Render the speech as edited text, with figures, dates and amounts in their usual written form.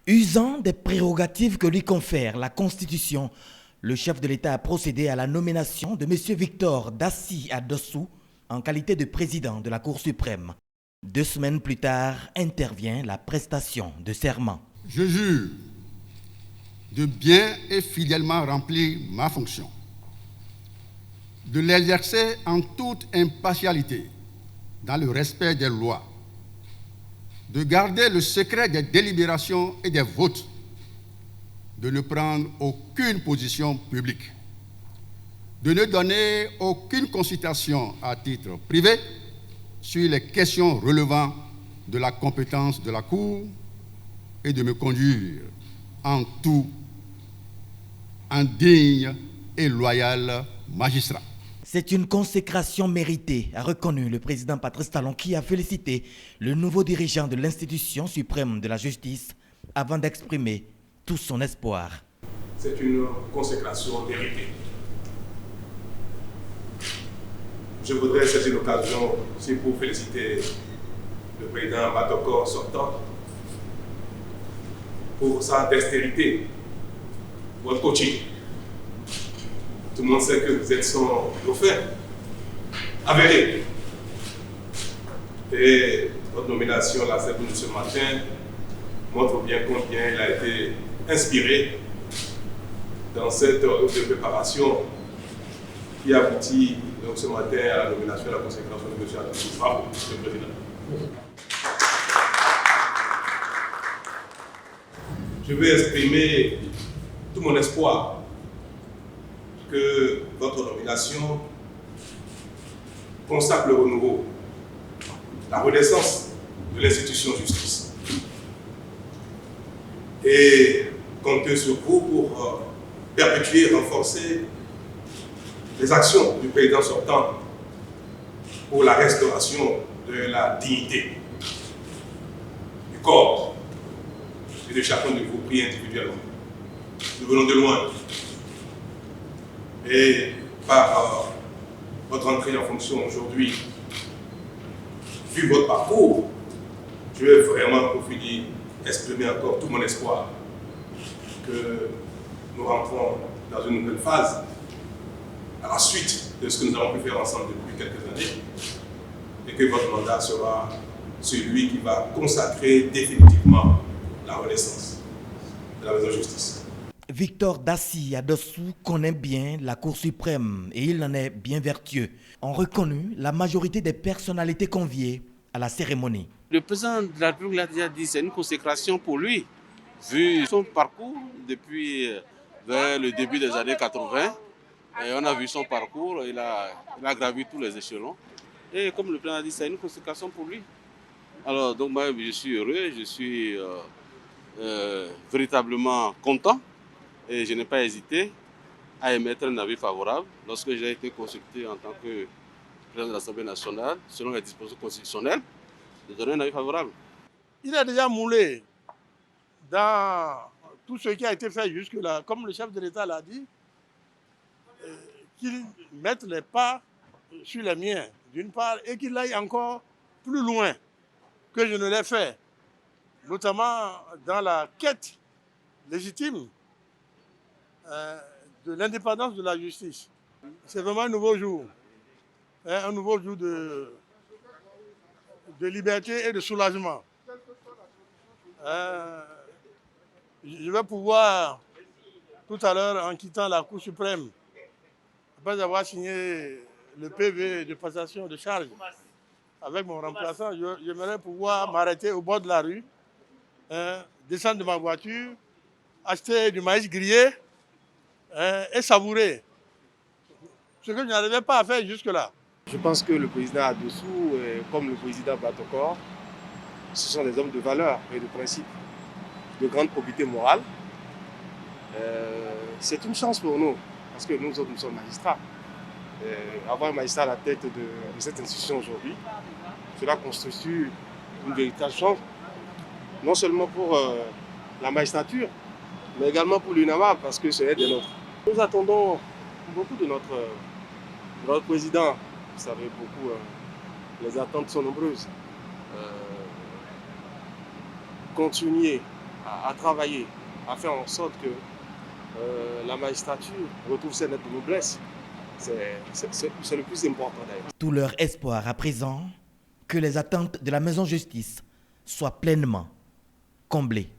Usant des prérogatives que lui confère la Constitution, le chef de l'État a procédé à la nomination de M. Victor Dassi Adossou en qualité de président de la Cour suprême. 2 semaines plus tard, intervient la prestation de serment. Je jure de bien et fidèlement remplir ma fonction, de l'exercer en toute impartialité, dans le respect des lois, de garder le secret des délibérations et des votes, de ne prendre aucune position publique, de ne donner aucune consultation à titre privé sur les questions relevant de la compétence de la Cour et de me conduire en tout un digne et loyal magistrat. C'est une consécration méritée, a reconnu le président Patrice Talon, qui a félicité le nouveau dirigeant de l'institution suprême de la justice avant d'exprimer tout son espoir. C'est une consécration méritée. Je voudrais saisir l'occasion aussi pour féliciter le président Batokor sortant pour sa dextérité, votre coaching. Tout le monde sait que vous êtes son dauphin avéré. Et votre nomination, là, c'est pour ce matin, montre bien combien il a été inspiré dans cette œuvre de préparation qui aboutit donc, ce matin à la nomination et à la consécration de M. Adossou. Bravo, M. le Président. Je veux exprimer tout mon espoir que votre nomination consacre le renouveau, la renaissance de l'institution justice. Et comptez sur vous pour perpétuer et renforcer les actions du président sortant pour la restauration de la dignité du corps et de chacun de vous pris individuellement. Nous venons de loin. Et par votre entrée en fonction aujourd'hui, vu votre parcours, je vais vraiment, pour finir, exprimer encore tout mon espoir que nous rentrons dans une nouvelle phase à la suite de ce que nous avons pu faire ensemble depuis quelques années et que votre mandat sera celui qui va consacrer définitivement la renaissance de la maison de justice. Victor Dassi Adossou connaît bien la Cour suprême et il en est bien vertueux. On reconnu la majorité des personnalités conviées à la cérémonie. Le président de la République l'a déjà dit, c'est une consécration pour lui, vu son parcours depuis vers le début des années 80. Et on a vu son parcours, il a gravi tous les échelons. Et comme le président a dit, c'est une consécration pour lui. Alors donc moi je suis heureux, je suis véritablement content. Et je n'ai pas hésité à émettre un avis favorable lorsque j'ai été consulté en tant que président de l'Assemblée nationale, selon les dispositions constitutionnelles, de donner un avis favorable. Il a déjà moulé dans tout ce qui a été fait jusque-là, comme le chef de l'État l'a dit, qu'il mette les pas sur les miens, d'une part, et qu'il aille encore plus loin que je ne l'ai fait, notamment dans la quête légitime de l'indépendance de la justice. C'est vraiment un nouveau jour de liberté et de soulagement. Je vais pouvoir, tout à l'heure, en quittant la Cour suprême, après avoir signé le PV de passation de charge avec mon remplaçant, j'aimerais pouvoir m'arrêter au bord de la rue, descendre de ma voiture, acheter du maïs grillé, et savourer ce que je n'arrivais pas à faire jusque-là. Je pense que le président Adossou, comme le président Batokor, ce sont des hommes de valeur et de principe, de grande probité morale. C'est une chance pour nous, parce que nous autres, nous sommes magistrats. Avoir un magistrat à la tête de cette institution aujourd'hui, cela constitue une véritable chance, non seulement pour la magistrature, mais également pour l'UNAMA, parce que c'est des nôtres. Nous attendons beaucoup de notre président. Vous savez, les attentes sont nombreuses. Continuer à travailler, à faire en sorte que la magistrature retrouve ses lettres de noblesse. C'est le plus important d'ailleurs. Tout leur espoir à présent, que les attentes de la maison justice soient pleinement comblées.